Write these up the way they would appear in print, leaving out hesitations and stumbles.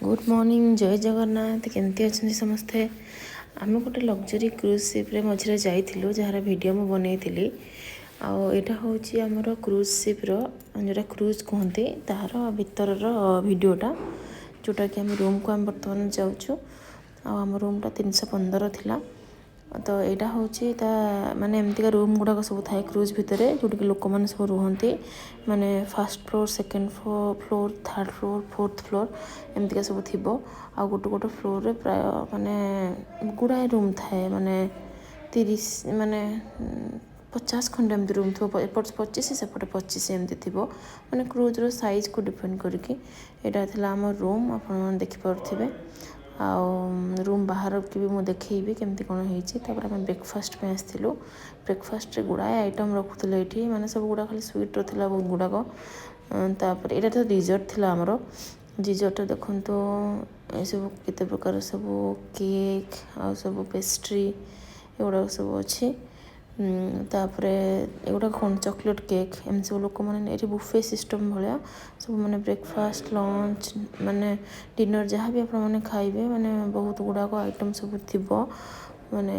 Good morning जय जगन्नाथ केमती अच्छा समस्ते आम गोटे लग्जरी क्रूज शिप्रे मझे जाइलु जार वीडियो मु बनई आईटा हूँ आमर क्रूज शिप्र जोटा क्रूज कहते तार भितर वीडियोटा जोटा कि आम रूम को आम बर्तमान जाऊँ आम रूमटा 315 थिला तो यहाँ हूँ माने एमतीका रूम गुड़ाक सब थाए क्रूज भितर जोटि लोक मैंने सब रुहति माने first floor second floor third floor fourth floor एमतीका सब थी आ गोटे गोटे फ्लोर रे प्राय माने गुड़ाए रूम थाए माने 30 माने 50 खंड एमती रूम थो एपट 25 सेपटे 25 एमती थी माने क्रूजर साइज को डिपेंड करके यहाँ था आम रूम आप देखिपे रूम बाहर की भी मुझे देखी केमती कौन होपर आम ब्रेकफास्ट पे आसलु ब्रेकफास्ट गुड़ाए आइटम रखुले ये माने सब गुड़ा खाली स्वीट रहा बहुत गुड़ाक यहाँ तो डिजर्ट थी आमर डिजर्ट देखो ये सब केते प्रकार सब केक आ सब पेस्ट्री एगुड़ा सब अच्छी तापर एगुड़ा कौन चॉकलेट केक एम सब लोक मैंने ये बुफे सिस्टम भाया सब माने ब्रेकफास्ट लंच माने डिनर जहाँ भी आपने खाइबे माने बहुत गुड़ाक आइटम सब थी माने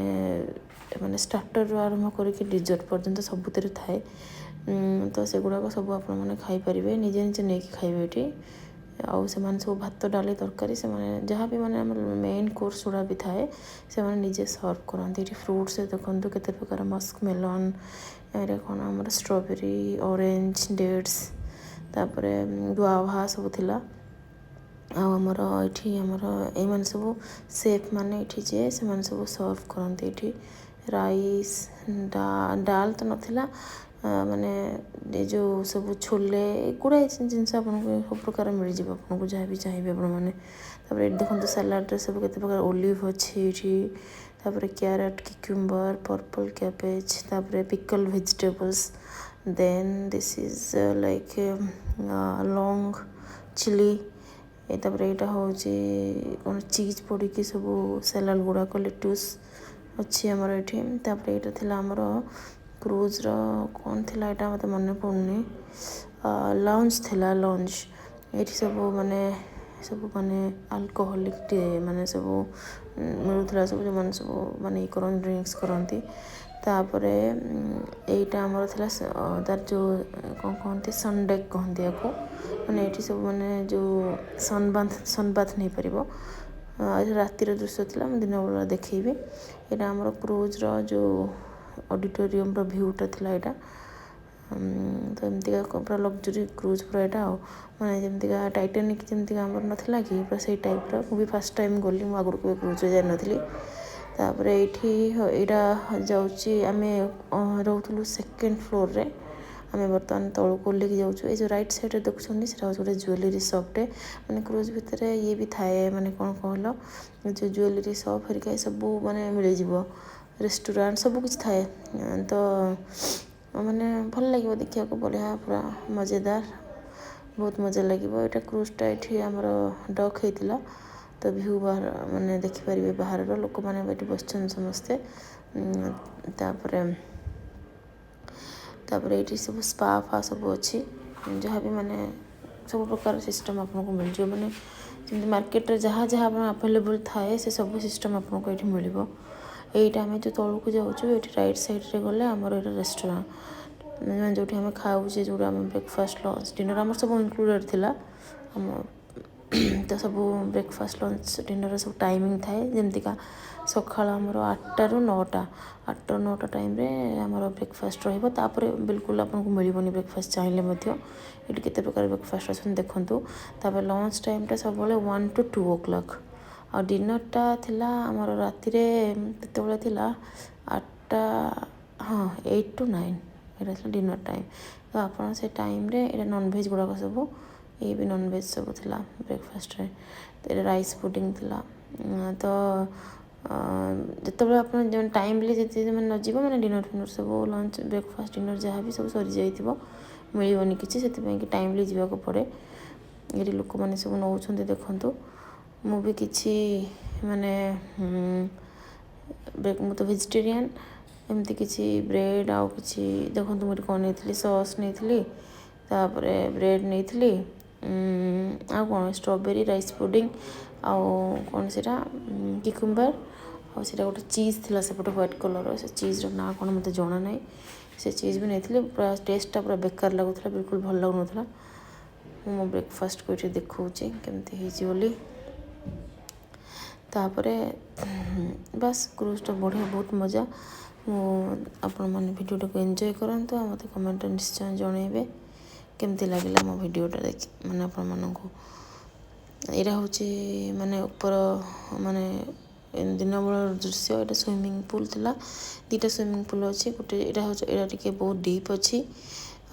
माने स्टार्टर आरंभ करके डिजर्ट पर्यंत सबुतिर थाए तो से गुड़ाक सब आपने खाईपारे निजे निजे नहीं खाइबे ये आउ से सब भात डाली तरकारी से जहाँ भी माने मेन कोर्स गुड़ा भी थाए से निजे सर्व करते ये फ्रुट्स देखो केते प्रकार मस्क मेलन ये कौन आम स्ट्रॉबेरी ऑरेंज डेट्स तापर गुआभा सब थिला आमर ये आमर ये सब सेफ माने ये जे से सब सर्व करते ये राइस डाल तो नाला माने ये जो सब छोले गुड़ाए जिनस आपको सब प्रकार मिल जाए आपको जहाँ भी चाहिए आप देखो सलाड सब केते प्रकार ओलिव अच्छी तापर क्यारेट क्यूक्यूम्बर पर्पल कैबेज तापर pickle vegetables then this is like long chilli तापर यहाँ हूँ कौन चीज पड़ी कि सब सलाड गुड़ाक लेटुस अच्छी आमर ये तापर यहाँ थी आमर क्रूज कौन थी यहाँ मत मन पड़नी लंच थिला लंच ये सब माने अल्कोहोलिक माने सब मिलूला सब जो मैंने सब माने कर ड्रिंक्स करती तापर यहीटा आमर थी तार जो कौन कहते सनडे कहते आपको मैंने ये सब माने जो सनबाथ नहीं पार रातिर दृश्य थी दिन बेला देखी यहाँ आमर क्रूज जो ऑडिटोरियम भ्यूटा थी यहाँ तो एमतीका पूरा लग्जरी क्रूज पूरा यहाँ मैंने जमतीका टाइटानिक जमती आमर नाला कि पूरा से टाइप्र मुझे फास्ट टाइम गली मुझे आगुरी केवे क्रूज जाई नी तापर ये जामें रोलु सेकेंड फ्लोर रे आम बर्तमान तौक ओल्लिकी जाऊँ ये जो राइट साइड देखुं से गोटे ज्वेलरी शॉपटे मैंने क्रूज भितर ये भी थाए माने कौन कहल जो ज्वेलरी शॉप हरिका सब माने मिल जाव रेस्टोरेंट सब कुछ थाए तो माने भल लगे देखा बढ़िया पूरा मजेदार बहुत मजा लगे यहाँ क्रूजटा ये आमर डक होता तो भ्यू बाहर माने देखिपारे बाहर लोक मैंने बस समस्ते तापर ये सब स्पा फा सब अच्छी जहाँ भी माने सब प्रकार सिस्टम आपको मिल जाए माने जमी मार्केट जहाँ जहाँ अवेलेबल थाए से सब सिस्टम आपको ये मिल यहीटा आम जो तौक जाऊँ ये राइट साइड रे गले आमर ये रेस्टोरेंट जो आम खाऊे जो आम ब्रेकफास्ट लंच डिनर आम सब इनक्लूडेड थिला आम तो सब ब्रेकफास्ट लंच डिनर सब टाइमिंग थाए जमतीका सकाळ आमर 8टा ରୁ 9टा 8टा 9टा टाइम रे आमर ब्रेकफास्ट रही बिल्कुल आपको मिलनी ब्रेकफास्ट चाहिए ये केते प्रकार ब्रेकफास्ट अच्छे देखूँ तापर लंच टाइमटा सब 1 to 2 o'clock आ डिनरटा थिला आमर राति केतबेले थिला 8टा हाँ 8 to 9 यहाँ था डिनर टाइम तो आप से टाइम रे ये नॉनभेज गुड़ाक सब ये भी नॉनभेज सब थिला ब्रेकफास्ट रे तो ये राइस पुडिंग थिला तो जिते आप टाइमली जी मैंने नजीब मैंने डिनर फिनर सब लंच ब्रेकफास्ट डिनर जहाँ भी सब सरी जाइए मिलनी किसी से टाइमली जावाक पड़े ये लोक मैंने सब नौ देखूँ मु भी किसी माने मु तो वेजिटेरियन एमती किसी ब्रेड आउ कि देखो मुझे कौन नहीं सॉस नहीं तापर ब्रेड नहीं ଆଉ କ'ଣ ଷ୍ଟ୍ରବେରୀ ରାଇସ୍ ପୁଡ଼ିଂ ଆଉ କ'ଣ ସେଇଟା କିକୁମ୍ବର ଆଉ ସେଇଟା ଗୋଟେ ଚିଜ୍ ଥିଲା ସେପଟେ ହ୍ୱାଇଟ୍ କଲର୍ର ସେ ଚିଜ୍ର ନାଁ କ'ଣ ମୋତେ ଜଣା ନାହିଁ ସେ ଚିଜ୍ ବି ନେଇଥିଲି ପୁରା ଟେଷ୍ଟଟା ପୁରା ବେକାର ଲାଗୁଥିଲା ବିଲକୁଲ ଭଲ ଲାଗୁନଥିଲା ମୁଁ ମୋ ବ୍ରେକଫାଷ୍ଟକୁ ଏଠି ଦେଖାଉଛି କେମିତି ହେଇଛି ବୋଲି ତାପରେ ବାସ୍ କ୍ରୁଜ୍ଟା ବଢ଼ିଆ ବହୁତ ମଜା ମୁଁ ଆପଣମାନେ ଭିଡ଼ିଓଟାକୁ ଏନ୍ଜୟ କରନ୍ତୁ ଆଉ ମୋତେ କମେଣ୍ଟରେ ନିଶ୍ଚୟ ଜଣାଇବେ କେମିତି ଲାଗିଲା ମୋ ଭିଡ଼ିଓଟା ଦେଖି ମାନେ ଆପଣମାନଙ୍କୁ ଏଇଟା ହେଉଛି ମାନେ ଉପର ମାନେ ଦିନ ବେଳର ଦୃଶ୍ୟ ଏଇଟା ସୁଇମିଂ ପୁଲ୍ ଥିଲା ଦୁଇଟା ସୁଇମିଂ ପୁଲ୍ ଅଛି ଗୋଟେ ଏଇଟା ଟିକେ ବହୁତ ଡିପ୍ ଅଛି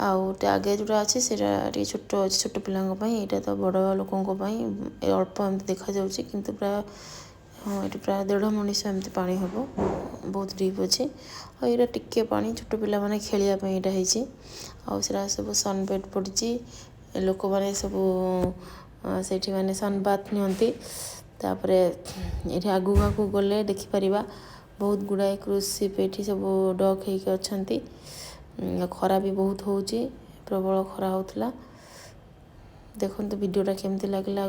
ଆଉ ଗୋଟେ ଆଗେ ଯେଉଁଟା ଅଛି ସେଇଟା ଟିକେ ଛୋଟ ଅଛି ଛୋଟ ପିଲାଙ୍କ ପାଇଁ ଏଇଟା ତ ବଡ଼ ଲୋକଙ୍କ ପାଇଁ ଅଳ୍ପ ଏମିତି ଦେଖାଯାଉଛି କିନ୍ତୁ ପ୍ରାୟ ହଁ ଏଠି ପ୍ରାୟ 1.5 ମଣିଷ ଏମିତି ପାଣି ହେବ ବହୁତ ଡିପ୍ ଅଛି ଆଉ ଏଇଟା ଟିକେ ପାଣି ଛୋଟ ପିଲାମାନେ ଖେଳିବା ପାଇଁ ଏଇଟା ହେଇଛି ଆଉ ସେଇଟା ସବୁ ସନବେଡ୍ ପଡ଼ିଛି ଲୋକମାନେ ସବୁ ସେଇଠି ମାନେ ସନବାଥ ନିଅନ୍ତି ତାପରେ ଏଠି ଆଗକୁ ଗଲେ ଦେଖିପାରିବା ବହୁତ ଗୁଡ଼ାଏ କ୍ରୁଜ୍ ସିପ୍ ଏଠି ସବୁ ଡକ୍ ହେଇକି ଅଛନ୍ତି ଖରା ବି ବହୁତ ହେଉଛି ପ୍ରବଳ ଖରା ହେଉଥିଲା ଦେଖନ୍ତୁ ଭିଡ଼ିଓଟା କେମିତି ଲାଗିଲା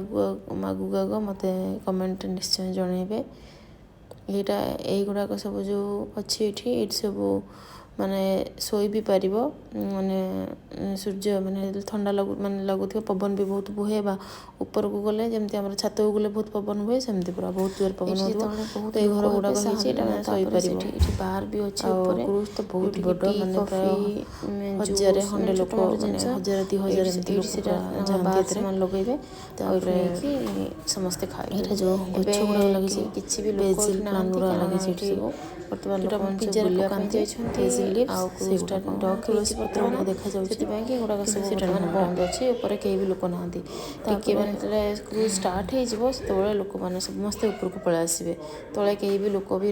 ଆଗ ମୋତେ କମେଣ୍ଟରେ ନିଶ୍ଚୟ ଜଣାଇବେ ଏଇଗୁଡ଼ାକ ସବୁ ଯେଉଁ ଅଛି ଏଠି ସବୁ ମାନେ ଶୋଇ ବି ପାରିବ ମାନେ ସୂର୍ଯ୍ୟ ମାନେ ଥଣ୍ଡା ଲାଗୁଥିବ ପବନ ବି ବହୁତ ବୁହେ ବା ଉପରକୁ ଗଲେ ଯେମିତି ଆମର ଛାତକୁ ଗଲେ ବହୁତ ପବନ ହୁଏ ସେମିତି ପୁରା ବହୁତ ଜୋର ପବନ ହେଉଥିବ ବହୁତ ଏଇ ଘର ଗୁଡ଼ାକ ହେଇଛି ଏଇଟା ମାନେ ଶୋଇପାରିବ ଏଠି ବାର୍ ବି ଅଛି ଉପରେ କ୍ରୁଜ୍ ତ ବହୁତ ବଡ଼ ମାନେ ପ୍ରାୟ 1000 ଖଣ୍ଡେ ଲୋକ ମାନେ 1000 2000 ଏମିତି ଲୋକ ସେଟା ବାର୍ ସେମାନେ ଲଗେଇବେ ତାପରେ ସମସ୍ତେ ଖାଇବେ ଏଇଟା ଯେଉଁ ଗଛ ଗୁଡ଼ାକ ଲାଗିଛି କିଛି ବି ବେଜିଲ୍ ପ୍ଲାଣ୍ଟ ଗୁଡ଼ାକ ଲାଗିଛି ଏଠି ସବୁ ବର୍ତ୍ତମାନ ଲୋକମାନେ ସବୁ ବୁଲିବା ପାଇଁ ଯାଇଛନ୍ତି ଆଉ କ୍ରୁଜ୍ଟା ଡକ୍ ହେଇଛି ପତ୍ର ଗୁଡ଼ାକ ଦେଖାଯାଉଛି ସେଥିପାଇଁ କି ଏଗୁଡ଼ାକ ସବୁ ବର୍ତ୍ତମାନ ବନ୍ଦ ଅଛି ଉପରେ କେହି ବି ଲୋକ ନାହାନ୍ତି ଟିକେ ମାନେ ଯେତେବେଳେ କ୍ରୁଜ୍ ଷ୍ଟାର୍ଟ ହେଇଯିବ ସେତେବେଳେ ଲୋକମାନେ ସମସ୍ତେ ଉପରକୁ ପଳେଇ ଆସିବେ ତଳେ କେହି ବି ଲୋକ ବି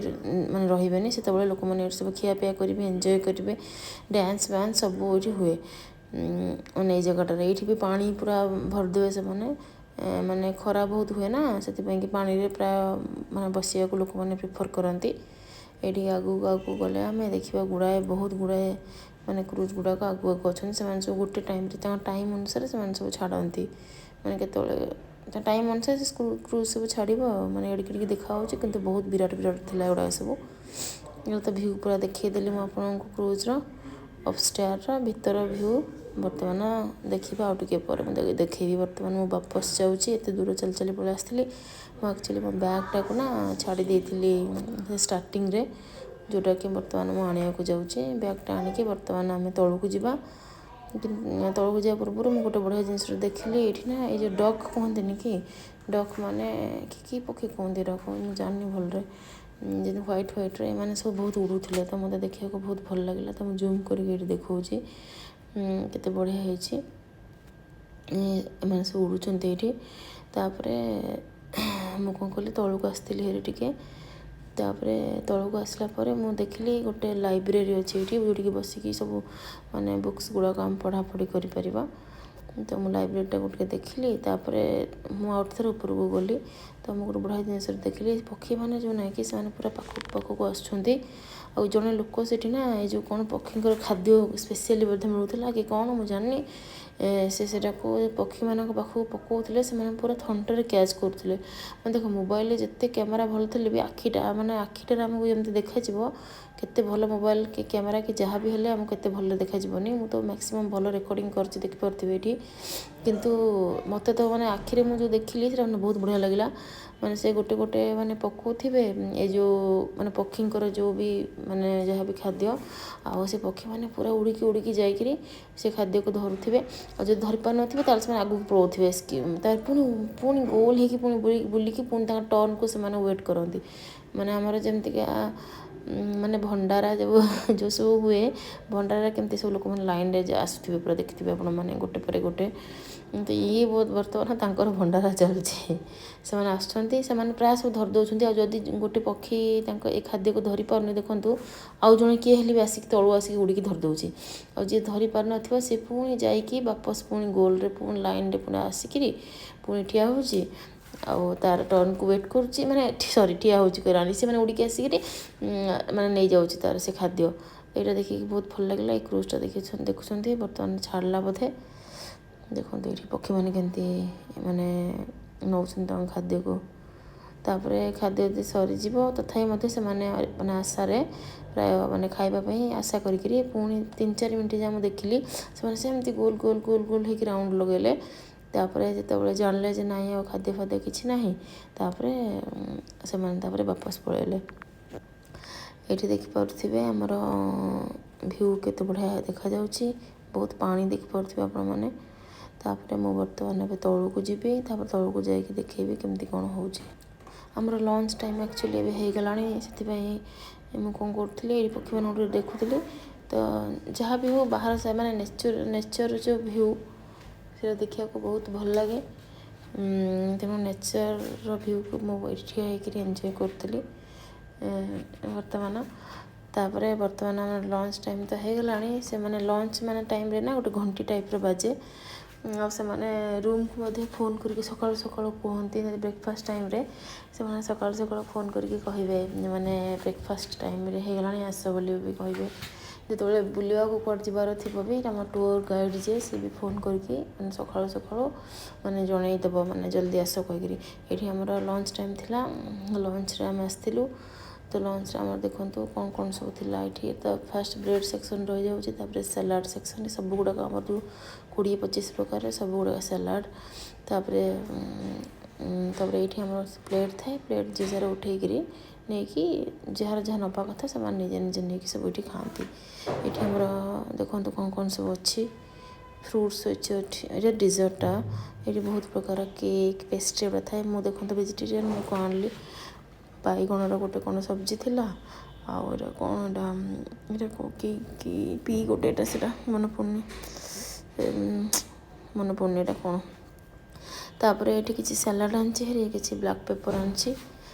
ମାନେ ରହିବେନି ସେତେବେଳେ ଲୋକମାନେ ଏଠି ସବୁ ଖିଆପିଆ କରିବେ ଏନ୍ଜୟ କରିବେ ଡ୍ୟାନ୍ସ ଫ୍ୟାନ୍ସ ସବୁ ଏଠି ହୁଏ ମାନେ ଏଇ ଜାଗାଟାରେ ଏଇଠି ବି ପାଣି ପୁରା ଭରିଦେବେ ସେମାନେ ମାନେ ଖରା ବହୁତ ହୁଏ ନା ସେଥିପାଇଁ କି ପାଣିରେ ପ୍ରାୟ ମାନେ ବସିବାକୁ ଲୋକମାନେ ପ୍ରିଫର୍ କରନ୍ତି ଏଇଠି ଆଗକୁ ଗଲେ ଆମେ ଦେଖିବା ବହୁତ ଗୁଡ଼ାଏ ମାନେ କ୍ରୁଜ୍ ଗୁଡ଼ାକ ଆଗକୁ ଅଛନ୍ତି ସେମାନେ ସବୁ ଗୋଟେ ଟାଇମ୍ରେ ତାଙ୍କ ଟାଇମ୍ ଅନୁସାରେ ସେମାନେ ସବୁ ଛାଡ଼ନ୍ତି ମାନେ କେତେବେଳେ ତା ଟାଇମ୍ ଅନୁସାରେ ସେ କ୍ରୁଜ୍ ସବୁ ଛାଡ଼ିବ ମାନେ ଏଡ଼ିକି ଦେଖାହେଉଛି କିନ୍ତୁ ବହୁତ ବିରାଟ ଥିଲା ଏଗୁଡ଼ାକ ସବୁ ଏଗୁଡ଼ା ତ ଭ୍ୟୁ ପୁରା ଦେଖେଇଦେଲି ମୁଁ ଆପଣଙ୍କୁ କ୍ରୁଜ୍ର ଅପଷ୍ଟାୟାରର ଭିତର ଭ୍ୟୁ ବର୍ତ୍ତମାନ ଦେଖିବା ଆଉ ଟିକେ ପରେ ମୁଁ ଦେଖେଇବି ବର୍ତ୍ତମାନ ମୁଁ ବାପସ ଯାଉଛି ଏତେ ଦୂର ଚାଲି ଚାଲି ପଳେଇ ଆସିଥିଲି ମୁଁ ଆକ୍ଚୁଆଲି ମୋ ବ୍ୟାଗ୍ଟାକୁ ନା ଛାଡ଼ି ଦେଇଥିଲି ଷ୍ଟାର୍ଟିଂରେ ଯେଉଁଟାକି ବର୍ତ୍ତମାନ ମୁଁ ଆଣିବାକୁ ଯାଉଛି ବ୍ୟାଗ୍ଟା ଆଣିକି ବର୍ତ୍ତମାନ ଆମେ ତଳକୁ ଯିବା ତଳକୁ ଯିବା ପୂର୍ବରୁ ମୁଁ ଗୋଟେ ବଢ଼ିଆ ଜିନିଷଟା ଦେଖିଲି ଏଇଠି ନା ଏଇ ଯେଉଁ ଡକ୍ କୁହନ୍ତିନି କି ଡକ୍ ମାନେ କି ପକ୍ଷୀ କୁହନ୍ତି ଏଟାକୁ ମୁଁ ଜାଣିନି ଭଲରେ ଯେମିତି ହ୍ୱାଇଟ୍ରେ ଏମାନେ ସବୁ ବହୁତ ଉଡ଼ୁଥିଲେ ତ ମୋତେ ଦେଖିବାକୁ ବହୁତ ଭଲ ଲାଗିଲା ତ ମୁଁ ଜୁମ୍ କରିକି ଏଇଠି ଦେଖାଉଛି କେତେ ବଢ଼ିଆ ହେଇଛି ଏମାନେ ସବୁ ଉଡ଼ୁଛନ୍ତି ଏଇଠି ତାପରେ ମୁଁ କ'ଣ କଲି ତଳକୁ ଆସିଥିଲି ହେରି ଟିକେ ତାପରେ ତଳକୁ ଆସିଲା ପରେ ମୁଁ ଦେଖିଲି ଗୋଟେ ଲାଇବ୍ରେରୀ ଅଛି ଏଇଠି ଯେଉଁଠିକି ବସିକି ସବୁ ମାନେ ବୁକ୍ସ ଗୁଡ଼ାକ ଆମେ ପଢ଼ାପଢ଼ି କରିପାରିବା ତ ମୁଁ ଲାଇବ୍ରେରୀଟାକୁ ଟିକେ ଦେଖିଲି ତାପରେ ମୁଁ ଆଉ ଥରେ ଉପରକୁ ଗଲି ତ ମୁଁ ଗୋଟେ ବଢ଼ିଆ ଜିନିଷରେ ଦେଖିଲି ପକ୍ଷୀମାନେ ଯେଉଁ ନାହିଁ କି ସେମାନେ ପୁରା ପାଖକୁ ଆସୁଛନ୍ତି ଆଉ ଜଣେ ଲୋକ ସେଠି ନା ଏଇ ଯେଉଁ କ'ଣ ପକ୍ଷୀଙ୍କର ଖାଦ୍ୟ ସ୍ପେଶିଆଲି ବୋଧେ ମିଳୁଥିଲା କି କ'ଣ ମୁଁ ଜାଣିନି ସେଟାକୁ ପକ୍ଷୀମାନଙ୍କ ପାଖକୁ ପକାଉଥିଲେ ସେମାନେ ପୁରା ଥଣ୍ଟରେ କ୍ୟାଚ୍ କରୁଥିଲେ ମାନେ ଦେଖ ମୋବାଇଲରେ ଯେତେ କ୍ୟାମେରା ଭଲ ଥିଲେ ବି ଆଖିଟାରେ ଆମକୁ ଯେମିତି ଦେଖାଯିବ କେତେ ଭଲ ମୋବାଇଲ କି କ୍ୟାମେରା କି ଯାହା ବି ହେଲେ ଆମକୁ କେତେ ଭଲ ଦେଖାଯିବନି ମୁଁ ତ ମ୍ୟାକ୍ସିମମ୍ ଭଲ ରେକର୍ଡ଼ିଂ କରିଛି ଦେଖିପାରୁଥିବେ ଏଠି କିନ୍ତୁ ମୋତେ ତ ମାନେ ଆଖିରେ ମୁଁ ଯେଉଁ ଦେଖିଲି ସେଇଟା ମାନେ ବହୁତ ବଢ଼ିଆ ଲାଗିଲା ମାନେ ସେ ଗୋଟେ ମାନେ ପକାଉଥିବେ ଏ ଯେଉଁ ମାନେ ପକ୍ଷୀଙ୍କର ଯେଉଁ ବି ମାନେ ଯାହା ବି ଖାଦ୍ୟ ଆଉ ସେ ପକ୍ଷୀମାନେ ପୁରା ଉଡ଼ିକି ଯାଇକିରି ସେ ଖାଦ୍ୟକୁ ଧରୁଥିବେ ଆଉ ଯଦି ଧରିପାରୁନଥିବେ ତାହେଲେ ସେମାନେ ଆଗକୁ ପଳାଉଥିବେ ତାପରେ ପୁଣି ଗୋଲ ହେଇକି ପୁଣି ବୁଲିକି ପୁଣି ତାଙ୍କ ଟର୍ନକୁ ସେମାନେ ୱେଟ୍ କରନ୍ତି ମାନେ ଆମର ଯେମିତିକା ମାନେ ଭଣ୍ଡାରା ଯେଉଁ ସବୁ ହୁଏ ଭଣ୍ଡାରା କେମିତି ସବୁ ଲୋକମାନେ ଲାଇନ୍ରେ ଆସୁଥିବେ ପୁରା ଦେଖିଥିବେ ଆପଣମାନେ ଗୋଟେ ପରେ ଗୋଟେ ତ ଇଏ ବର୍ତ୍ତମାନ ତାଙ୍କର ଭଣ୍ଡାରା ଚାଲୁଛି ସେମାନେ ଆସୁଛନ୍ତି ସେମାନେ ପ୍ରାୟ ସବୁ ଧରି ଦେଉଛନ୍ତି ଆଉ ଯଦି ଗୋଟେ ପକ୍ଷୀ ତାଙ୍କ ଏ ଖାଦ୍ୟକୁ ଧରିପାରୁନି ଦେଖନ୍ତୁ ଆଉ ଜଣେ କିଏ ହେଲେ ବି ଆସିକି ତଳୁ ଆସିକି ଉଡ଼ିକି ଧରିଦେଉଛି ଆଉ ଯିଏ ଧରିପାରୁନଥିବ ସେ ପୁଣି ଯାଇକି ବାପସ ପୁଣି ଗୋଲରେ ପୁଣି ଲାଇନ୍ରେ ପୁଣି ଆସିକିରି ପୁଣି ଠିଆ ହେଉଛି ଆଉ ତାର ଟର୍ନକୁ ୱେଟ୍ କରୁଛି ମାନେ ଠିଆ ହେଉଛି କହିଲାଣି ସେ ମାନେ ଉଡ଼ିକି ଆସିକିରି ମାନେ ନେଇଯାଉଛି ତାର ସେ ଖାଦ୍ୟ ଏଇଟା ଦେଖିକି ବହୁତ ଭଲ ଲାଗିଲା ଏଇ କ୍ରୁଜ୍ଟା ଦେଖୁଛନ୍ତି ବର୍ତ୍ତମାନ ଛାଡ଼ିଲା ବୋଧେ ଦେଖନ୍ତୁ ଏଇଠି ପକ୍ଷୀମାନେ କେମିତି ମାନେ ନେଉଛନ୍ତି ତାଙ୍କ ଖାଦ୍ୟକୁ। ତାପରେ ଖାଦ୍ୟ ଯଦି ସରିଯିବ ତଥାପି ମଧ୍ୟ ସେମାନେ ମାନେ ଆଶାରେ ପ୍ରାୟ ମାନେ ଖାଇବା ପାଇଁ ଆଶା କରିକିରି ପୁଣି 3-4 ମିନିଟ୍ ଯାଏ ମୁଁ ଦେଖିଲି ସେମାନେ ସେମିତି ଗୋଲ ଗୋଲ ଗୋଲ ଗୋଲ ହେଇକି ରାଉଣ୍ଡ ଲଗାଇଲେ। ତାପରେ ଯେତେବେଳେ ଜାଣିଲେ ଯେ ନାହିଁ ଆଉ ଖାଦ୍ୟ ଫାଦ୍ୟ କିଛି ନାହିଁ, ତାପରେ ସେମାନେ ତାପରେ ବାପସ ପଳାଇଲେ। ଏଇଠି ଦେଖିପାରୁଥିବେ ଆମର ଭ୍ୟୁ କେତେ ବଢ଼ିଆ ଦେଖାଯାଉଛି। ବହୁତ ପାଣି ଦେଖିପାରୁଥିବେ ଆପଣମାନେ। ତାପରେ ମୁଁ ବର୍ତ୍ତମାନ ଏବେ ତଳକୁ ଯିବି, ତାପରେ ତଳକୁ ଯାଇକି ଦେଖେଇବି କେମିତି କ'ଣ ହେଉଛି। ଆମର ଲଞ୍ଚ ଟାଇମ୍ ଆକ୍ଚୁଆଲି ଏବେ ହେଇଗଲାଣି, ସେଥିପାଇଁ ମୁଁ କ'ଣ କରୁଥିଲି ଏଇ ପକ୍ଷୀମାନଙ୍କୁ ଦେଖୁଥିଲି। ତ ଯାହା ବି ହଉ ବାହାର ମାନେ ନେଚର ଯେଉଁ ଭ୍ୟୁ ସେଟା ଦେଖିବାକୁ ବହୁତ ଭଲ ଲାଗେ। ତେଣୁ ନେଚରର ଭ୍ୟୁକୁ ମୁଁ ଏଠି ଠିଆ ହେଇକିରି ଏନ୍ଜୟ କରୁଥିଲି ବର୍ତ୍ତମାନ। ତାପରେ ବର୍ତ୍ତମାନ ଆମର ଲଞ୍ଚ ଟାଇମ୍ ତ ହେଇଗଲାଣି। ସେମାନେ ଲଞ୍ଚ ମାନେ ଟାଇମ୍ରେ ନା ଗୋଟେ ଘଣ୍ଟି ଟାଇପ୍ର ବାଜେ। ଆଉ ସେମାନେ ରୁମ୍କୁ ମଧ୍ୟ ଫୋନ୍ କରିକି ସକାଳୁ ସକାଳୁ କୁହନ୍ତି, ବ୍ରେକଫାଷ୍ଟ ଟାଇମ୍ରେ ସେମାନେ ସକାଳୁ ସକାଳୁ ଫୋନ୍ କରିକି କହିବେ ମାନେ ବ୍ରେକଫାଷ୍ଟ ଟାଇମ୍ରେ ହେଇଗଲାଣି ଆସ ବୋଲି ବି କହିବେ। ଯେତେବେଳେ ବୁଲିବାକୁ କୁଆଡ଼େ ଯିବାର ଥିବ ବି ଆମ ଟୁର୍ ଗାଇଡ଼୍ ଯିଏ ସିଏ ବି ଫୋନ୍ କରିକି ମାନେ ସକାଳୁ ସକାଳୁ ମାନେ ଜଣେଇଦେବ ମାନେ ଜଲ୍ଦି ଆସ କହିକିରି। ଏଇଠି ଆମର ଲଞ୍ଚ ଟାଇମ୍ ଥିଲା, ଲଞ୍ଚରେ ଆମେ ଆସିଥିଲୁ। ତ ଲଞ୍ଚରେ ଆମର ଦେଖନ୍ତୁ କ'ଣ କ'ଣ ସବୁ ଥିଲା। ଏଇଠି ତ ଫାର୍ଷ୍ଟ ବ୍ରେଡ଼୍ ସେକ୍ସନ୍ ରହିଯାଉଛି, ତାପରେ ସାଲାଡ଼ ସେକ୍ସନ୍ ସବୁ ଗୁଡ଼ାକ ଆମର 20-25 ପ୍ରକାର ସବୁ ଗୁଡ଼ାକ ସାଲାଡ଼। ତାପରେ ଏଇଠି ଆମର ପ୍ଲେଟ୍ ଥାଏ, ପ୍ଲେଟ୍ ଯିଏ ଯାହାର ଉଠେଇକିରି ନେଇକି ଯାହାର ଯାହା ନେବା କଥା ସେମାନେ ନିଜେ ନିଜେ ନେଇକି ସବୁ ଏଇଠି ଖାଆନ୍ତି। ଏଇଠି ଆମର ଦେଖନ୍ତୁ କ'ଣ କ'ଣ ସବୁ ଅଛି। ଫ୍ରୁଟ୍ସ ଅଛି ଏଠି, ଏଇଟା ଡେଜର୍ଟଟା। ଏଇଠି ବହୁତ ପ୍ରକାର କେକ୍ ପେଷ୍ଟ୍ରି ଗୁଡ଼ା ଥାଏ। ମୁଁ ଦେଖନ୍ତୁ ଭେଜିଟେରିଆନ୍, ମୁଁ କ'ଣ ଆଣିଲି ବାଇଗଣର ଗୋଟେ କ'ଣ ସବଜି ଥିଲା। ଆଉ ଏଇଟା କ'ଣ ଏଇଟା କି ଗୋଟେ ଏଇଟା ସେଇଟା ମନେ ପଡ଼ୁନି ଏଇଟା କ'ଣ। ତାପରେ ଏଇଠି କିଛି ସାଲାଡ଼ ଆଣିଛି, ହେରି କିଛି ବ୍ଲାକ୍ ପେପର୍ ଆଣିଛି,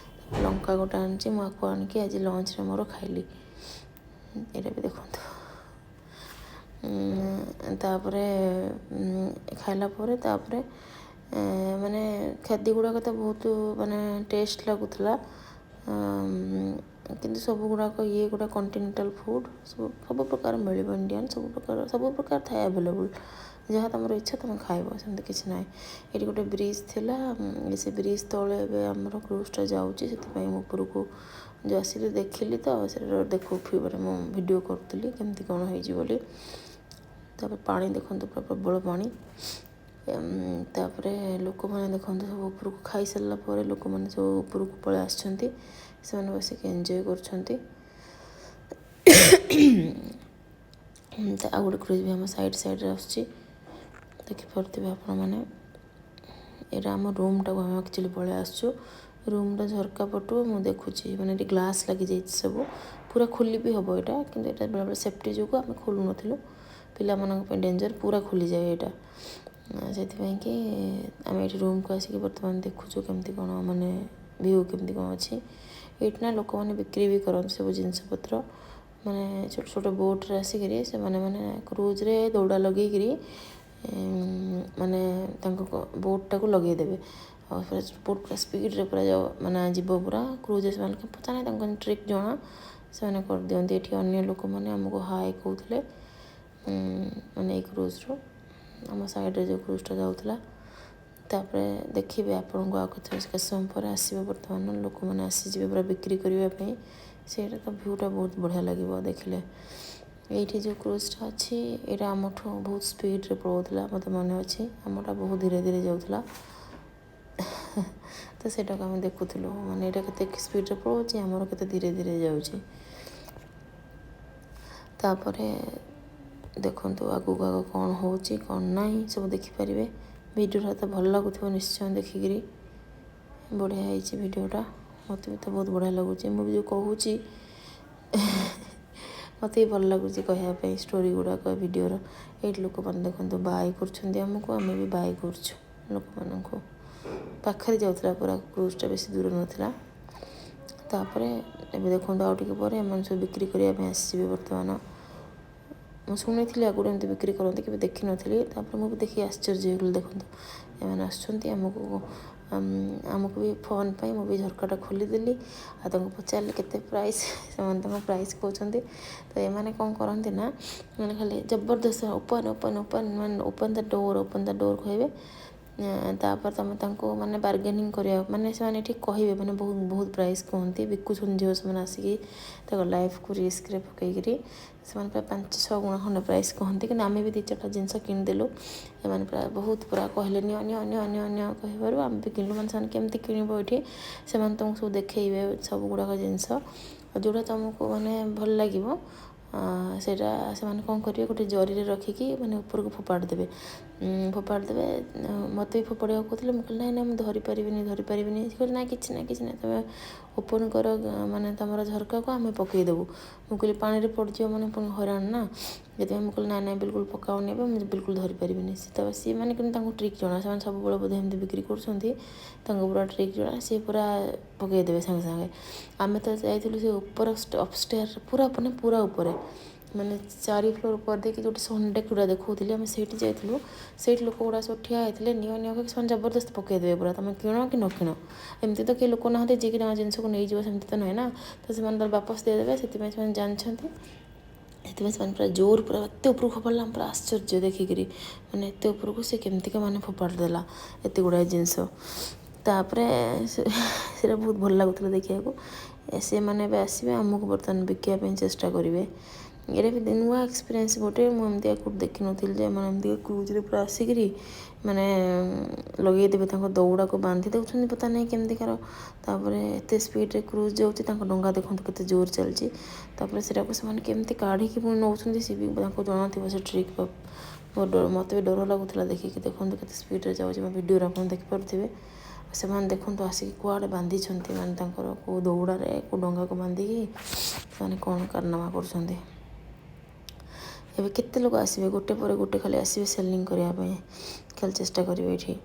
ଲଙ୍କା ଗୋଟେ ଆଣିଛି। ମୁଁ ଆକୁ ଆଣିକି ଆଜି ଲଞ୍ଚରେ ମୋର ଖାଇଲି। ଏଇଟା ବି ଦେଖନ୍ତୁ। ତାପରେ ଖାଇଲା ପରେ ତାପରେ ମାନେ ଖାଦ୍ୟ ଗୁଡ଼ାକ ତ ବହୁତ ମାନେ ଟେଷ୍ଟ ଲାଗୁଥିଲା। କିନ୍ତୁ ସବୁ ଗୁଡ଼ାକ ଗୁଡ଼ା କଣ୍ଟିନେଣ୍ଟାଲ୍ ଫୁଡ଼୍ ସବୁ ପ୍ରକାର ମିଳିବ। ଇଣ୍ଡିଆନ୍ ସବୁ ପ୍ରକାର ଥାଏ ଆଭେଲେବୁଲ୍। ଯାହା ତୁମର ଇଚ୍ଛା ତୁମେ ଖାଇବ, ସେମିତି କିଛି ନାହିଁ। ଏଇଠି ଗୋଟେ ବ୍ରିଜ୍ ଥିଲା, ସେ ବ୍ରିଜ୍ ତଳେ ଏବେ ଆମର କ୍ରୁଜ୍ଟା ଯାଉଛି। ସେଥିପାଇଁ ମୁଁ ଉପରକୁ ଯେଉଁ ଆସିଲି ଦେଖିଲି ତ ସେଟା ମାନେ ମୁଁ ଭିଡ଼ିଓ କରୁଥିଲି କେମିତି କ'ଣ ହେଇଛି ବୋଲି। ତାପରେ ପାଣି ଦେଖନ୍ତୁ ପୁରା ପ୍ରବଳ ପାଣି। ତାପରେ ଲୋକମାନେ ଦେଖନ୍ତୁ ସବୁ ଉପରକୁ ଖାଇସାରିଲା ପରେ ଲୋକମାନେ ସବୁ ଉପରକୁ ପଳେଇ ଆସିଛନ୍ତି। ସେମାନେ ବସିକି ଏନ୍ଜୟ କରୁଛନ୍ତି। ଆଉ ଗୋଟେ କ୍ରୁଜ୍ ବି ଆମ ସାଇଡ଼୍ରେ ଆସୁଛି, ଦେଖିପାରୁଥିବେ ଆପଣମାନେ। ଏଇଟା ଆମ ରୁମ୍ଟାକୁ ଆମେ ଆକ୍ଚୁଆଲି ପଳେଇ ଆସିଛୁ। ରୁମ୍ର ଝରକା ପଟୁ ମୁଁ ଦେଖୁଛି ମାନେ ଏଠି ଗ୍ଲାସ୍ ଲାଗିଯାଇଛି ସବୁ, ପୁରା ଖୋଲି ବି ହେବ ଏଇଟା। କିନ୍ତୁ ଏଇଟା ବେଳେବେଳେ ସେଫ୍ଟି ଯୋଗୁଁ ଆମେ ଖୋଲୁନଥିଲୁ, ପିଲାମାନଙ୍କ ପାଇଁ ଡେଞ୍ଜର, ପୁରା ଖୋଲିଯାଏ ଏଇଟା। ସେଥିପାଇଁକି ଆମେ ଏଇଠି ରୁମ୍କୁ ଆସିକି ବର୍ତ୍ତମାନ ଦେଖୁଛୁ କେମିତି କ'ଣ ମାନେ ଭ୍ୟୁ କେମିତି କ'ଣ ଅଛି। ଏଇଠି ନା ଲୋକମାନେ ବିକ୍ରି ବି କରନ୍ତି ସବୁ ଜିନିଷପତ୍ର। ମାନେ ଛୋଟ ଛୋଟ ବୋଟ୍ରେ ଆସିକିରି ସେମାନେ ମାନେ କ୍ରୁଜ୍ରେ ଦୌଡ଼ା ଲଗେଇକିରି ମାନେ ତାଙ୍କ ବୋଟ୍ଟାକୁ ଲଗେଇଦେବେ। ଆଉ ବୋଟ୍ ପୁରା ସ୍ପିଡ଼୍ରେ ପୁରା ମାନେ ଯିବ ପୁରା କ୍ରୁଜ୍ରେ। ସେମାନେ ପତା ନାହିଁ ତାଙ୍କ ଟ୍ରିକ୍ ଜଣା, ସେମାନେ କରିଦିଅନ୍ତି। ଏଠି ଅନ୍ୟ ଲୋକମାନେ ଆମକୁ ହାଏ କହୁଥିଲେ ମାନେ ଏଇ କ୍ରୁଜ୍ରୁ, ଆମ ସାଇଡ଼୍ରେ ଯେଉଁ କ୍ରୁଜ୍ଟା ଯାଉଥିଲା। ତାପରେ ଦେଖିବେ ଆପଣଙ୍କୁ ଆଉ କେତେ ସମୟ ପରେ ଆସିବ। ବର୍ତ୍ତମାନ ଲୋକମାନେ ଆସିଯିବେ ପୁରା ବିକ୍ରି କରିବା ପାଇଁ। ସେଇଟା ତ ଭ୍ୟୁଟା ବହୁତ ବଢ଼ିଆ ଲାଗିବ ଦେଖିଲେ। ଏଇଠି ଯେଉଁ କ୍ରୁଜ୍ଟା ଅଛି ଏଇଟା ଆମଠୁ ବହୁତ ସ୍ପିଡ଼୍ରେ ପଳାଉଥିଲା, ମୋତେ ମନେ ଅଛି। ଆମଟା ବହୁତ ଧୀରେ ଧୀରେ ଯାଉଥିଲା। ତ ସେଇଟାକୁ ଆମେ ଦେଖୁଥିଲୁ ମାନେ ଏଇଟା କେତେ ସ୍ପିଡ଼୍ରେ ପଳାଉଛି, ଆମର କେତେ ଧୀରେ ଧୀରେ ଯାଉଛି। ତାପରେ ଦେଖନ୍ତୁ ଆଗକୁ କ'ଣ ହେଉଛି କ'ଣ ନାହିଁ ସବୁ ଦେଖିପାରିବେ। ଭିଡ଼ିଓଟା ତ ଭଲ ଲାଗୁଥିବ ନିଶ୍ଚୟ ଦେଖିକିରି। ବଢ଼ିଆ ହେଇଛି ଭିଡ଼ିଓଟା, ମୋତେ ବି ତ ବହୁତ ବଢ଼ିଆ ଲାଗୁଛି। ମୁଁ ବି ଯେଉଁ କହୁଛି ମୋତେ ବି ଭଲ ଲାଗୁଛି କହିବା ପାଇଁ ଷ୍ଟୋରି ଗୁଡ଼ାକ ଭିଡ଼ିଓର। ଏଇଠି ଲୋକମାନେ ଦେଖନ୍ତୁ ବାଏ କରୁଛନ୍ତି ଆମକୁ, ଆମେ ବି ବାଏ କରୁଛୁ ଲୋକମାନଙ୍କୁ। ପାଖରେ ଯାଉଥିଲା ପୁରା କ୍ରୁଜ୍ଟା, ବେଶୀ ଦୂର ନଥିଲା। ତାପରେ ଏବେ ଦେଖନ୍ତୁ ଆଉ ଟିକେ ପରେ ଏମାନେ ସବୁ ବିକ୍ରି କରିବା ପାଇଁ ଆସିଯିବେ। ବର୍ତ୍ତମାନ ମୁଁ ଶୁଣିଥିଲି ଆଗରୁ ଏମିତି ବିକ୍ରି କରନ୍ତି, କେବେ ଦେଖିନଥିଲି। ତାପରେ ମୁଁ ବି ଦେଖି ଆଶ୍ଚର୍ଯ୍ୟ ହେଇଗଲି। ଦେଖନ୍ତୁ ଏମାନେ ଆସୁଛନ୍ତି ଆମକୁ आमको भी फोन पे मुझे झरकाटा खोलीदेली पचारे केते प्राइस से प्राइस कहते तो ये कौन करती ना मैंने खाली जबरदस्त ओपन ओपन ओपन मैंने ओपन द डोर कहे तापर तुम मैंने बार्गेनिंग करा माने से कहे मैंने बहुत बहुत प्राइस कहते बिकुन झील से आसिकी लाइफ को रिस्क पकईकरी से प्राय 5-6 गुणा खंडे प्राइस कहते कि आम भी 2-4 जिनस किनीदेलु ये प्राय बहुत पूरा कहले कहू आम भी किणु मैंने केमती किणव ये से तुमको सब देखिए सब गुड़ाक जिनस जोड़ा तुमको मैंने भल लगे सेटा से कौन करेंगे गोटे जरी रखिकी मैंने ऊपर को फोपाड़ी देवे मत भी फोपाड़ा कहते मुझे ना मुझे धरीपारे ना कि ना तुम ओपन कर माने तुम झरका को आम पकईदेवु मुझे पानी पड़ज मैंने पुणी हैरान ना जब मुझे ना बिल्कुल पकाऊनी मुझे बिल्कुल धरीपारे सी मैंने कि ट्रिक जना से सब बोधे एमती बिक्री कर पूरा ट्रिक जना सी पूरा पकईदेवे सागे सागे आम तो जाइलु से ऊपर अपस्टेयर पूरा पूरा ऊपर माने 4 फ्लोर ऊपर देखिए जो संडे गुड़ा देखा आम से जाइलु से लोक गुड़ा सब ठिया होते नि जबरदस्त पकईदेवे पूरा तुम किण कि न किण एमती तो किए लोक ना जी कि जिन को नहीं सेमती तो नुहे ना तो से वापस देदेवे से जानते से पूरा जोर पूरा एत ऊपर फोपाड़ा पूरा आश्चर्य देखिकी मैंने एत उपरको से केमतिका मैंने फोपाड़ी देला एत गुड़ाए जिनस तापर से बहुत भल लगुला देखा सी मैंने आसवे आमको बर्तमान बिकापी चेष्टा करेंगे ये भी नुआ एक्सपीरियंस गोटे मुझे देखी नी मैंने क्रूज्रे पूरा आसिकी मैंने लगेदेवे दौड़ा को बांधि दौरान पता नहीं केमतिकार तापर एत स्पीड क्रूज जाऊँगी डंगा देखो के जोर चलती से केमती काढ़ी नौ सी भी जना थी से ट्रिक मत भी डर लगुला देखिए देखो के स्पीड जाऊँगी वीडियो आप देखिपे से देखो आसिक कुआड़े बांधी माने कौ दौड़े कौ डंगा को बांधिकी मैंने कौन कारनामा कर एवं केते लोग आसवे गोटे पर गोटे खाली आसवे सेलिंग करने खाली चेष्टा करेंगे ये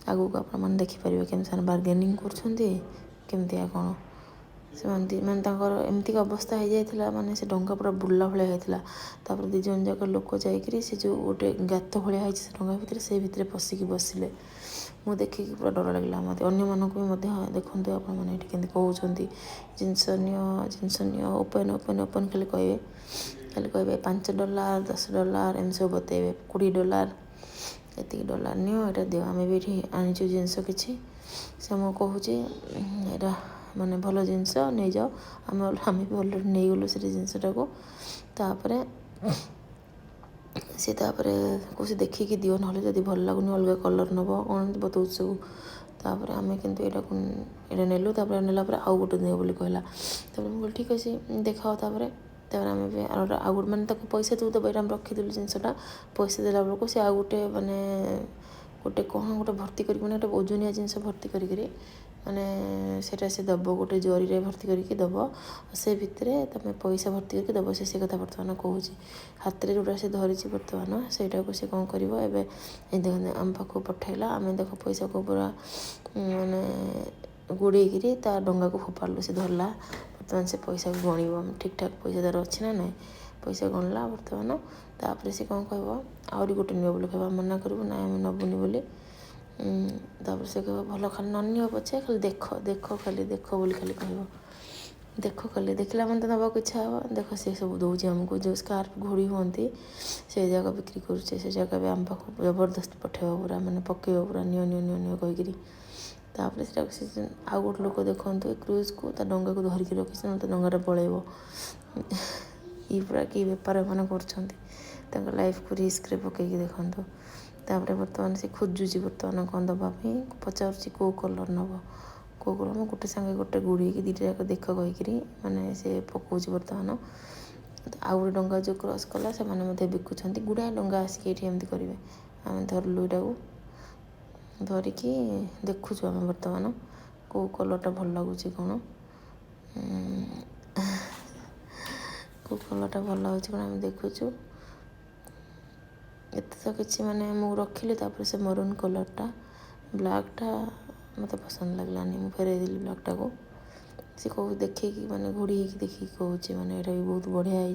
आगू को आप देखिपारे केमती बार्गेनिंग करमतिया कौन से मैंने एमती अवस्था हो जाता माने से डंगा पूरा बुला भाया होता दी जन जाक लोक जाकि से जो गोटे गात भाया से डंगा भितर से भितर पशिकी बसिले मुझे देखिकी पूरा डर लगला मत अन्य मानक भी देखते आपने कहते जिनस नियो ओपन ओपन ओपन खाली कहे $5 $10 एम सब बतेबे $20 एति डॉलर नियो यहाँ दियो आम भी ये आनीचु जिनस किसी से मुझे कहूँ यहाँ माने भल जिनस नहीं जाओ आम भी अलरेडी नहीं गलु से जिनसटा को तापर सी कौन देखिकी दियो ना जब भल लगुनि अलग कलर नब कौन बताऊँ सब तापर आम कितु यहाँ नेलु नेला आउ गोटे दियो बोली कहला मुझे ठीक अच्छे देखाओ तापर आम भी आउ गोटे मैंने पैसा तू दब ये रखीदे जिनसटा पैसा देला बेलू सी आउ गोटे माने गोटे कौन गोटे भर्ती कर गोटे ओजनिया जिनस भर्ती करी माने सेटा से दब गोटे जरी भर्ती करके दब से भितर तुम पैसा भर्ती करके दब से कथा बर्तमान कहूँ हाथ में जोटा से धरी बर्तमान सेटा को सी कौन कर देखते आम पाक पठेला आम देख पैसा को पूरा माने गुड़ेकि डंगा को फोपाड़ू से धरला बर्तमान से पैसा को गणव ठीक ठाक पैसा तार अच्छी ना ना पैसा गणला बर्तमान तापर से कौन कह आहरी गोटे नियो बोली कह मना करूँ ना आम नबुनि बोली तापर से कह भल खाली ननियो पचे खाली देख देख खाली देख बोली खाली कह देख खाली देखला मन तो नवाक इच्छा हे देख सी सब दूसरी आमको जो स्कार्फ घोड़ी हमें से जगह बिक्री करुचे से जगह भी आम पाक जबरदस्त पठेब पूरा मैंने पकईब पूरा नियो नियो नियो नियो कहीकि तापर से आउ गोटे लोक देखते क्रूज को डंगा को धरिकी रखी ना डंगाटा पलैब ये पूरा कि बेपार मैंने कर लाइफ को रिस्क पकईकि देखु तापर बर्तमान से खोजुची बर्तमान कौन दवापी पचार कौ कलर नब कौ कलर मैं गोटे सांगे गोटे गुड़ी दुटा जाक देख कहीकि माने से पकाउच बर्तमान आउ गोटे डंगा जो क्रॉस कला से मैंने बिकुंट गुड़ाए डंगा आसिक ये एमती करेंगे आम धरलु यहाँ धरिकी देखुचु आम बर्तमान कौ कलरटा भल लगुच कौन कौ कलरटा भल लगुच कौन आम देखुचु एत तो किसी माने मुझे रखिली तापर से मरून कलरटा ब्लैकटा मत पसंद लगलानी मुझे फेरई देली ब्लैकटा को सी कह देखिए माने घोड़ी देखिए कहूँ माने यहाँ भी बहुत बढ़िया है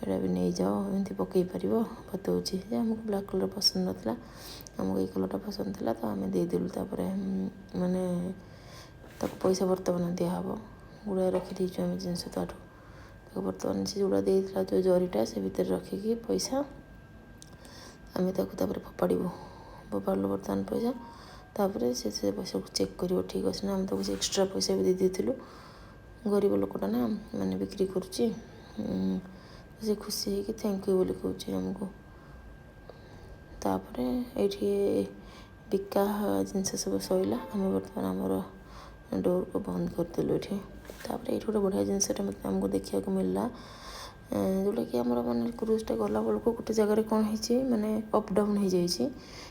ଏଇଟା ବି ନେଇଯାଅ ଏମିତି ପକାଇ ପାରିବ ବତାଉଛି ଯେ ଆମକୁ ବ୍ଲାକ୍ କଲର୍ ପସନ୍ଦ ନଥିଲା, ଆମକୁ ଏଇ କଲର୍ଟା ପସନ୍ଦ ଥିଲା ତ ଆମେ ଦେଇଦେଲୁ। ତାପରେ ମାନେ ତାକୁ ପଇସା ବର୍ତ୍ତମାନ ଦିଆହେବ, ଗୁଡ଼ାଏ ରଖିଦେଇଛୁ ଆମେ ଜିନିଷ ତାଠୁ। ତାକୁ ବର୍ତ୍ତମାନ ସେ ଯେଉଁଟା ଦେଇଥିଲା ଯେଉଁ ଜରିଟା ସେ ଭିତରେ ରଖିକି ପଇସା ଆମେ ତାକୁ ତାପରେ ଫୋପାଡ଼ିଲୁ ବର୍ତ୍ତମାନ ପଇସା। ତାପରେ ସେ ପଇସାକୁ ଚେକ୍ କରିବ ଠିକ୍ ଅଛି ନା, ଆମେ ତାକୁ ସେ ଏକ୍ସଟ୍ରା ପଇସା ବି ଦେଇଦେଇଥିଲୁ। ଗରିବ ଲୋକଟା ନା, ମାନେ ବିକ୍ରି କରୁଛି, ସେ ଖୁସି ହେଇକି ଥ୍ୟାଙ୍କ ୟୁ ବୋଲି କହୁଛି ଆମକୁ। ତାପରେ ଏଇଠି ବିକା ଜିନିଷ ସବୁ ସରିଲା, ଆମେ ବର୍ତ୍ତମାନ ଆମର ଡୋରକୁ ବନ୍ଦ କରିଦେଲୁ ଏଠି। ତାପରେ ଏଇଠି ଗୋଟେ ବଢ଼ିଆ ଜିନିଷଟା ଆମକୁ ଦେଖିବାକୁ ମିଳିଲା, ଯେଉଁଟାକି ଆମର ମାନେ କ୍ରୁଜ୍ଟା ଗଲାବେଳକୁ ଗୋଟେ ଜାଗାରେ କ'ଣ ହେଇଛି ମାନେ ଅପ୍ ଡାଉନ୍ ହେଇଯାଇଛି।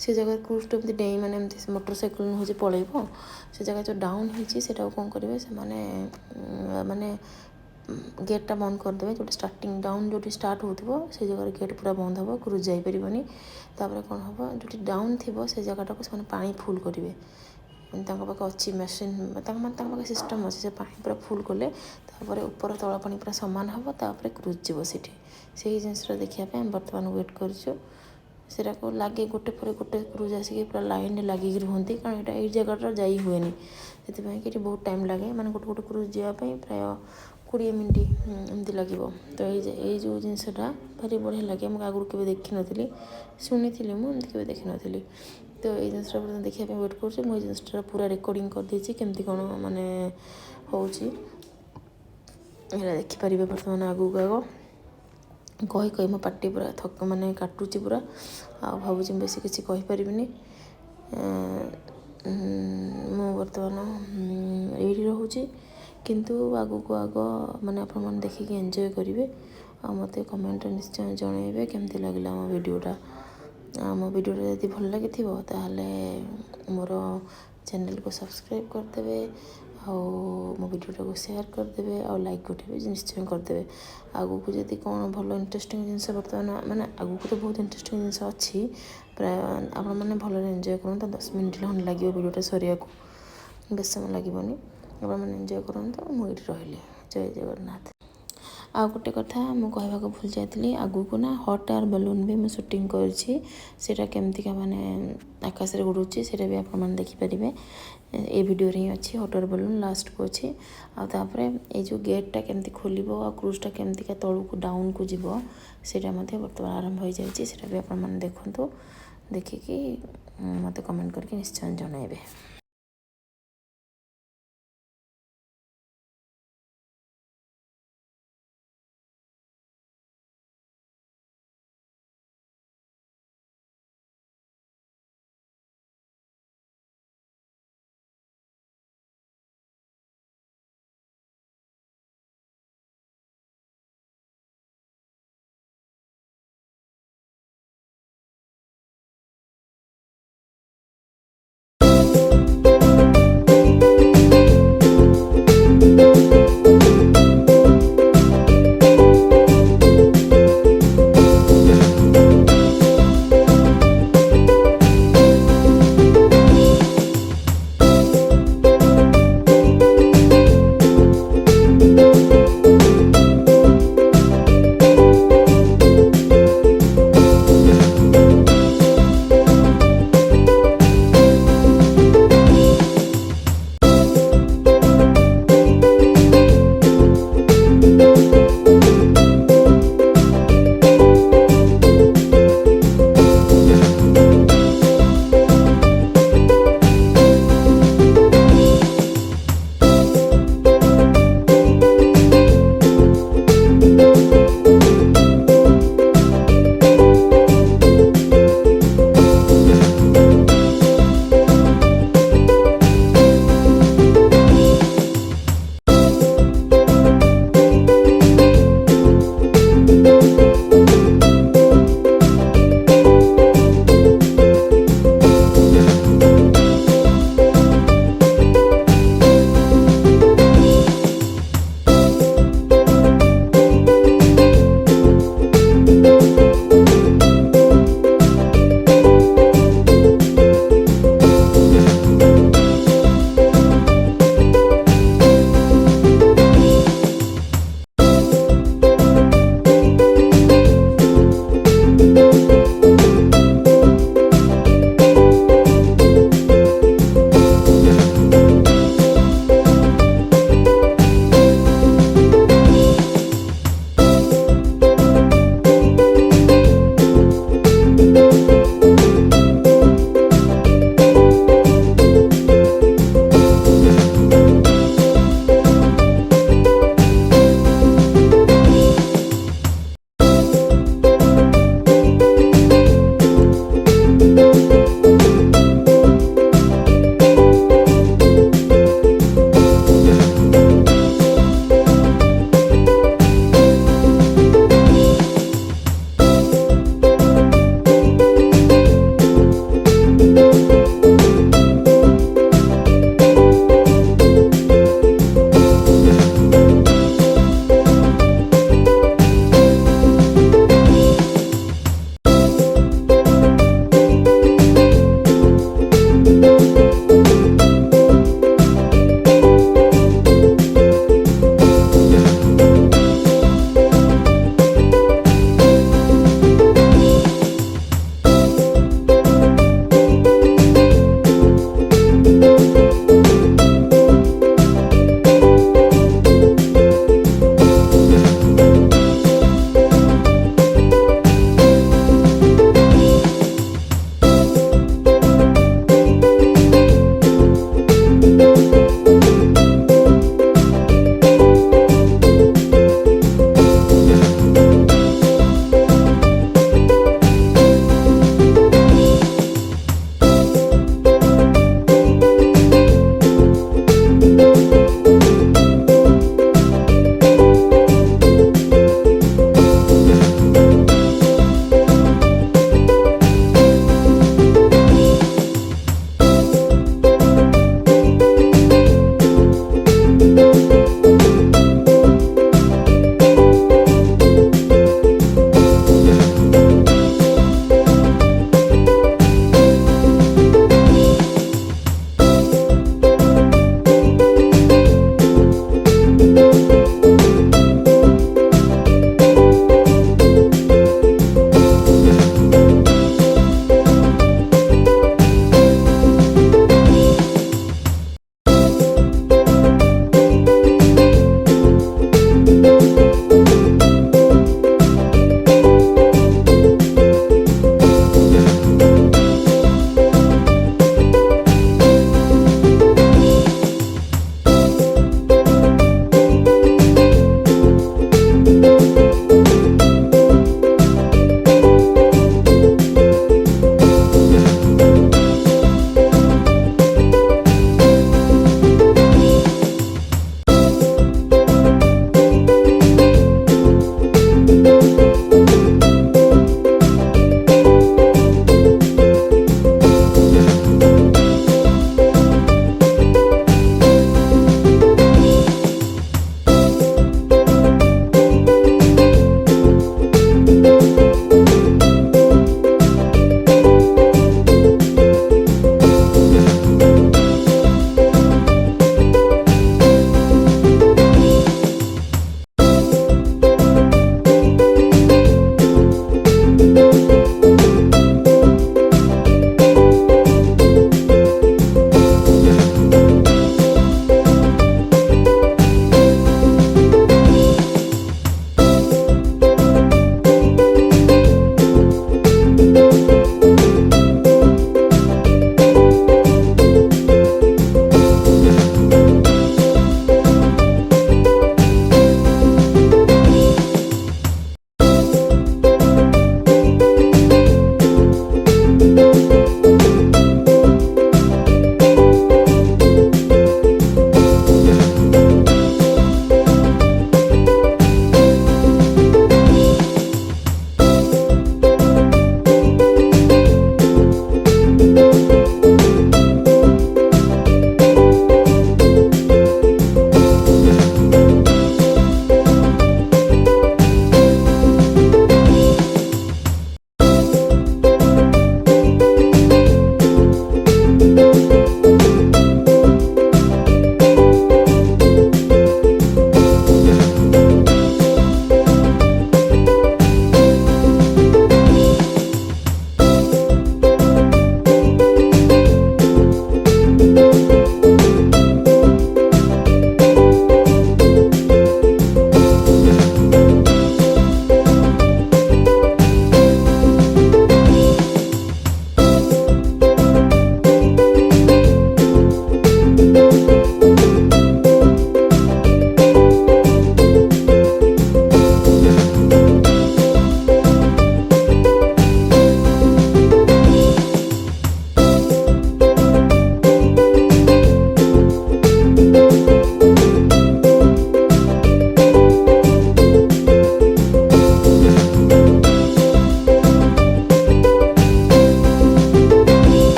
ସେ ଜାଗାରେ କ୍ରୁଜ୍ଟା ଏମିତି ଡେଇଁ ମାନେ ଏମିତି ମୋଟର ସାଇକେଲ ହେଉଛି ପଳେଇବ। ସେ ଜାଗା ଯେଉଁ ଡାଉନ୍ ହେଇଛି ସେଇଟାକୁ କ'ଣ କରିବେ ସେମାନେ ମାନେ ଗେଟ୍ଟା ବନ୍ଦ କରିଦେବେ। ଯେଉଁଠି ଷ୍ଟାର୍ଟିଂ ଡାଉନ୍ ଯେଉଁଠି ଷ୍ଟାର୍ଟ ହେଉଥିବ ସେ ଜାଗାରେ ଗେଟ୍ ପୁରା ବନ୍ଦ ହେବ, କ୍ରୁଜ୍ ଯାଇପାରିବନି। ତାପରେ କ'ଣ ହେବ, ଯେଉଁଠି ଡାଉନ୍ ଥିବ ସେ ଜାଗାଟାକୁ ସେମାନେ ପାଣି ଫୁଲ୍ କରିବେ। ତାଙ୍କ ପାଖେ ଅଛି ମେସିନ୍, ତାଙ୍କ ପାଖେ ସିଷ୍ଟମ୍ ଅଛି। ସେ ପାଣି ପୁରା ଫୁଲ୍ କଲେ ତାପରେ ଉପର ତଳ ପାଣି ପୁରା ସମାନ ହେବ, ତାପରେ କ୍ରୁଜ୍ ଯିବ ସେଠି। ସେଇ ଜିନିଷଟା ଦେଖିବା ପାଇଁ ଆମେ ବର୍ତ୍ତମାନ ୱେଟ୍ କରିଛୁ। ସେଟାକୁ ଲାଗେ ଗୋଟେ ପରେ ଗୋଟେ କ୍ରୁଜ୍ ଆସିକି ପୁରା ଲାଇନ୍ରେ ଲାଗିକି ରୁହନ୍ତି, କାରଣ ଏଇ ଜାଗାଟା ଯାଇ ହୁଏନି। ସେଥିପାଇଁ କି ଏଠି ବହୁତ ଟାଇମ୍ ଲାଗେ, ମାନେ ଗୋଟେ କ୍ରୁଜ୍ ଯିବା ପାଇଁ ପ୍ରାୟ 20 ମିନିଟ୍ ଏମିତି ଲାଗିବ। ତ ଏଇ ଯେଉଁ ଜିନିଷଟା ଭାରି ବଢ଼ିଆ ଲାଗେ, ମୁଁ ଆଗରୁ କେବେ ଦେଖିନଥିଲି, ଶୁଣିଥିଲି ମୁଁ ଏମିତି କେବେ ଦେଖିନଥିଲି। ତ ଏଇ ଜିନିଷଟା ବର୍ତ୍ତମାନ ଦେଖିବା ପାଇଁ ୱେଟ୍ କରୁଛି। ମୁଁ ଏଇ ଜିନିଷଟା ପୁରା ରେକର୍ଡ଼ିଂ କରିଦେଇଛି, କେମିତି କ'ଣ ମାନେ ହେଉଛି ଏଇଟା ଦେଖିପାରିବେ ବର୍ତ୍ତମାନ ଆଗକୁ ଆଗ। କହି ମୋ ପାଟି ପୁରା ମାନେ କାଟୁଛି ପୁରା, ଆଉ ଭାବୁଛି ବେଶୀ କିଛି କହିପାରିବିନି। ମୁଁ ବର୍ତ୍ତମାନ ଏଇଠି ରହୁଛି, କିନ୍ତୁ ଆଗକୁ ଆଗ ମାନେ ଆପଣମାନେ ଦେଖିକି ଏନ୍ଜୟ କରିବେ, ଆଉ ମୋତେ କମେଣ୍ଟରେ ନିଶ୍ଚୟ ଜଣାଇବେ କେମିତି ଲାଗିଲା ଆମ ଭିଡ଼ିଓଟା। ଆମ ଭିଡ଼ିଓଟା ଯଦି ଭଲ ଲାଗିଥିବ ତାହେଲେ ମୋର ଚ୍ୟାନେଲ୍କୁ ସବସ୍କ୍ରାଇବ୍ କରିଦେବେ, ଆଉ ମୋ ଭିଡ଼ିଓଟାକୁ ସେୟାର କରିଦେବେ, ଆଉ ଲାଇକ୍ ଗୋଟେ ବି ନିଶ୍ଚୟ କରିଦେବେ। ଆଗକୁ ଯଦି କ'ଣ ଭଲ ଇଣ୍ଟରେଷ୍ଟିଂ ଜିନିଷ ବର୍ତ୍ତମାନ ମାନେ ଆଗକୁ ତ ବହୁତ ଇଣ୍ଟରେଷ୍ଟିଂ ଜିନିଷ ଅଛି, ପ୍ରାୟ ଆପଣମାନେ ଭଲରେ ଏନ୍ଜୟ କରନ୍ତୁ। 10 ମିନିଟ୍ ଖଣ୍ଡେ ଲାଗିବ ଭିଡ଼ିଓଟା ସରିବାକୁ, ବେଶୀ ସମୟ ଲାଗିବନି। ଆପଣମାନେ ଏନ୍ଜୟ କରନ୍ତୁ। ମୁଁ ଏଇଠି ରହିଲି। ଜୟ ଜଗନ୍ନାଥ। ଆଉ ଗୋଟେ କଥା ମୁଁ କହିବାକୁ ଭୁଲି ଯାଇଥିଲି, ଆଗକୁ ନା ହଟ୍ ଏୟାର୍ ବେଲୁନ୍ ବି ମୁଁ ସୁଟିଂ କରିଛି। ସେଇଟା କେମିତିକା ମାନେ ଆକାଶରେ ଉଡ଼ୁଛି ସେଇଟା ବି ଆପଣମାନେ ଦେଖିପାରିବେ। ଏଇ ଭିଡ଼ିଓରେ ହିଁ ଅଛି, ହଟ୍ ଏୟାର୍ ବେଲୁନ୍ ଲାଷ୍ଟକୁ ଅଛି। ଆଉ ତାପରେ ଏଇ ଯେଉଁ ଗେଟ୍ଟା କେମିତି ଖୋଲିବ ଆଉ କ୍ରୁଜ୍ଟା କେମିତିକା ତଳକୁ ଡାଉନ୍କୁ ଯିବ ସେଇଟା ମଧ୍ୟ ବର୍ତ୍ତମାନ ଆରମ୍ଭ ହୋଇଯାଇଛି। ସେଇଟା ବି ଆପଣମାନେ ଦେଖନ୍ତୁ, ଦେଖିକି ମୋତେ କମେଣ୍ଟ କରିକି ନିଶ୍ଚୟ ଜଣାଇବେ।